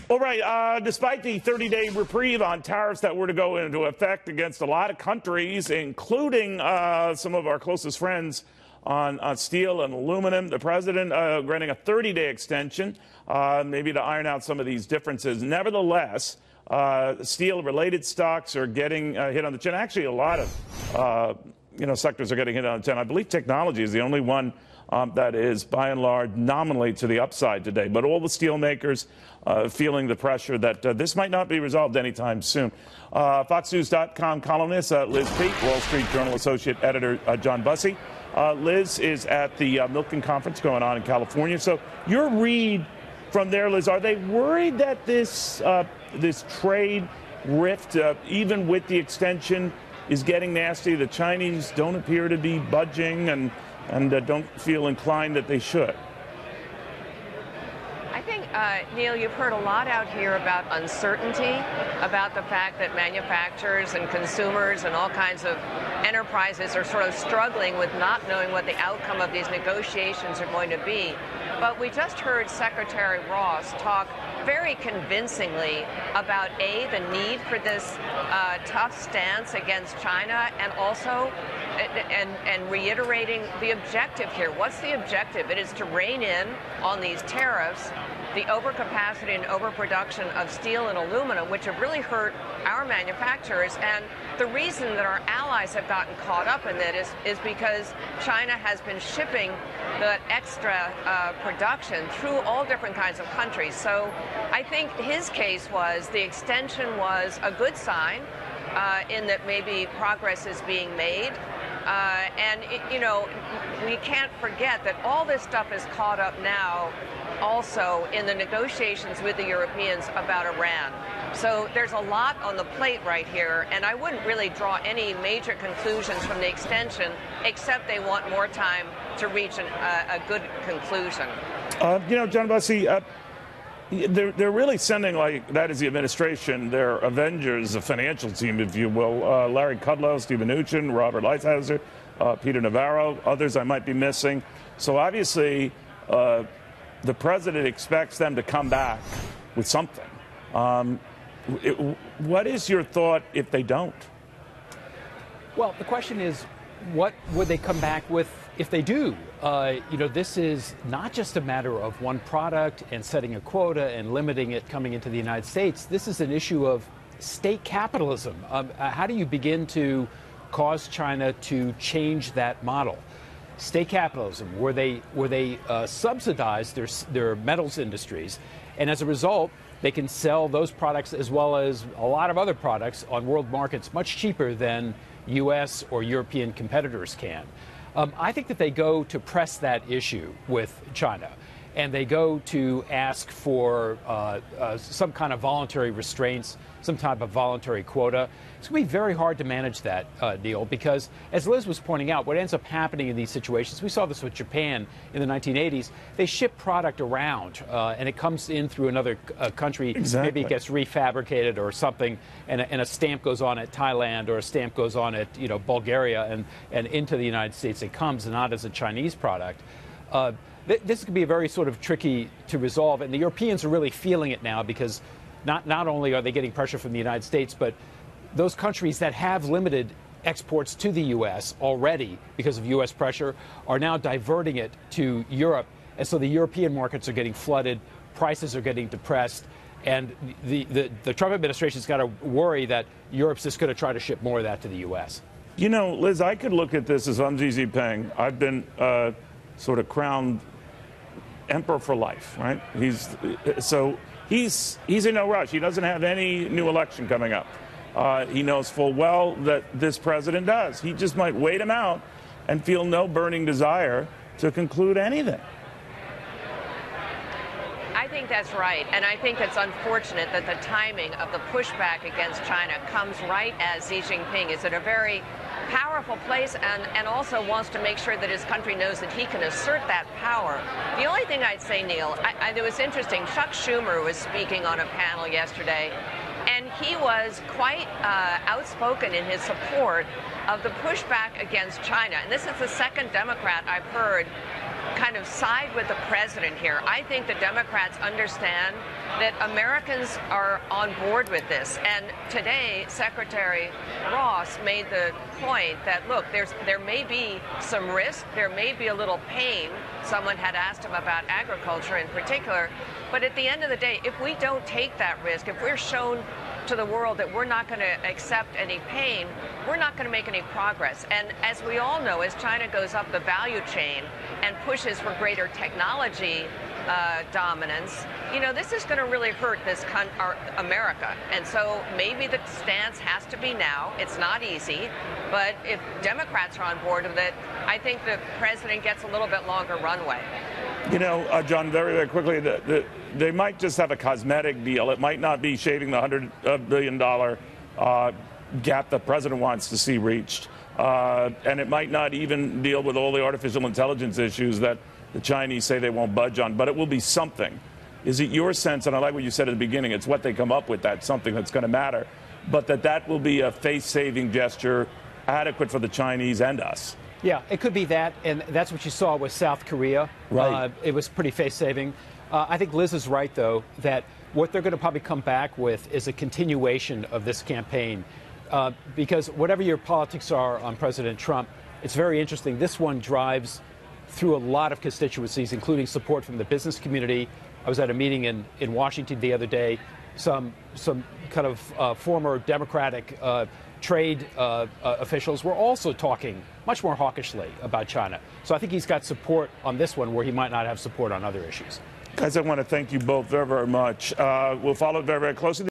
All right. Despite the 30-day reprieve on tariffs that were to go into effect against a lot of countries, including some of our closest friends on steel and aluminum, the president granting a 30-day extension, maybe to iron out some of these differences. Nevertheless, steel-related stocks are getting hit on the chin. Actually, a lot of sectors are getting hit on the chin. I believe technology is the only one that is, by and large, nominally to the upside today. But all the steel makers feeling the pressure that this might not be resolved anytime soon. FoxNews.com columnist Liz Peek, Wall Street Journal associate editor John Bussey. Liz is at the Milken Conference going on in California. So your read from there, Liz, are they worried that this trade rift, even with the extension, is getting nasty? The Chinese don't appear to be budging and don't feel inclined that they should. I think, Neil, you've heard a lot out here about uncertainty, about the fact that manufacturers and consumers and all kinds of enterprises are sort of struggling with not knowing what the outcome of these negotiations are going to be. But we just heard Secretary Ross talk very convincingly about, A, the need for this tough stance against China, and also and reiterating the objective here. What's the objective? It is to rein in on these tariffs the overcapacity and overproduction of steel and aluminum, which have really hurt our manufacturers. And the reason that our allies have gotten caught up in that is because China has been shipping the extra production through all different kinds of countries. So I think his case was the extension was a good sign in that maybe progress is being made. We can't forget that all this stuff is caught up now also in the negotiations with the Europeans about Iran. So there's a lot on the plate right here, and I wouldn't really draw any major conclusions from the extension, except they want more time to reach a good conclusion. John Bussey, they're really sending, like, that is the administration, their Avengers, the financial team, if you will, Larry Kudlow, Steve Mnuchin, Robert Lighthizer, Peter Navarro, others I might be missing. So obviously, the president expects them to come back with something. What is your thought if they don't? Well, the question is, what would they come back with if they do? This is not just a matter of one product and setting a quota and limiting it coming into the United States. This is an issue of state capitalism. How do you begin to cause China to change that model? State capitalism, where they subsidize their metals industries, and as a result, they can sell those products as well as a lot of other products on world markets much cheaper than U.S. or European competitors can. I think that they go to press that issue with China, and they go to ask for some kind of voluntary restraints, some type of voluntary quota. It's going to be very hard to manage that, Neil, because as Liz was pointing out, what ends up happening in these situations, we saw this with Japan in the 1980s, they ship product around and it comes in through another country. Exactly. Maybe it gets refabricated or something, and a stamp goes on at Thailand or a stamp goes on at Bulgaria, and into the United States it comes, and not as a Chinese product. This could be very sort of tricky to resolve, and the Europeans are really feeling it now because not only are they getting pressure from the United States, but those countries that have limited exports to the U.S. already because of U.S. pressure are now diverting it to Europe. And so the European markets are getting flooded, prices are getting depressed, and the Trump administration's got to worry that Europe's just going to try to ship more of that to the U.S. Liz, I could look at this as I'm Xi Jinping. I've been sort of crowned emperor for life, right? He's in no rush. He doesn't have any new election coming up. He knows full well that this president does. He just might wait him out and feel no burning desire to conclude anything. I think that's right, and I think it's unfortunate that the timing of the pushback against China comes right as Xi Jinping is at a very powerful place and also wants to make sure that his country knows that he can assert that power. The only thing I'd say, Neil, it was interesting. Chuck Schumer was speaking on a panel yesterday, and he was quite outspoken in his support of the pushback against China. And this is the second Democrat I've heard kind of side with the president here. I think the Democrats understand that Americans are on board with this. And today, Secretary Ross made the point that, look, there may be some risk, there may be a little pain. Someone had asked him about agriculture in particular. But at the end of the day, if we don't take that risk, if we're shown to the world that we're not going to accept any pain, we're not going to make any progress. And as we all know, as China goes up the value chain and pushes for greater technology dominance, you know, this is going to really hurt America. And so maybe the stance has to be now. It's not easy, but if Democrats are on board with it, I think the president gets a little bit longer runway. You know, John, very, very quickly, they might just have a cosmetic deal. It might not be shaving the $100 billion gap the president wants to see reached. And it might not even deal with all the artificial intelligence issues that the Chinese say they won't budge on, but it will be something. Is it your sense, and I like what you said at the beginning, it's what they come up with, that's something that's going to matter, but that will be a face-saving gesture adequate for the Chinese and us? Yeah, it could be that, and that's what you saw with South Korea. Right. It was pretty face-saving. I think Liz is right, though, that what they're going to probably come back with is a continuation of this campaign. Because whatever your politics are on President Trump, it's very interesting. This one drives through a lot of constituencies, including support from the business community. I was at a meeting in Washington the other day. Some kind of former Democratic trade officials were also talking much more hawkishly about China. So I think he's got support on this one where he might not have support on other issues. Guys, I want to thank you both very, very much. We'll follow it very, very closely.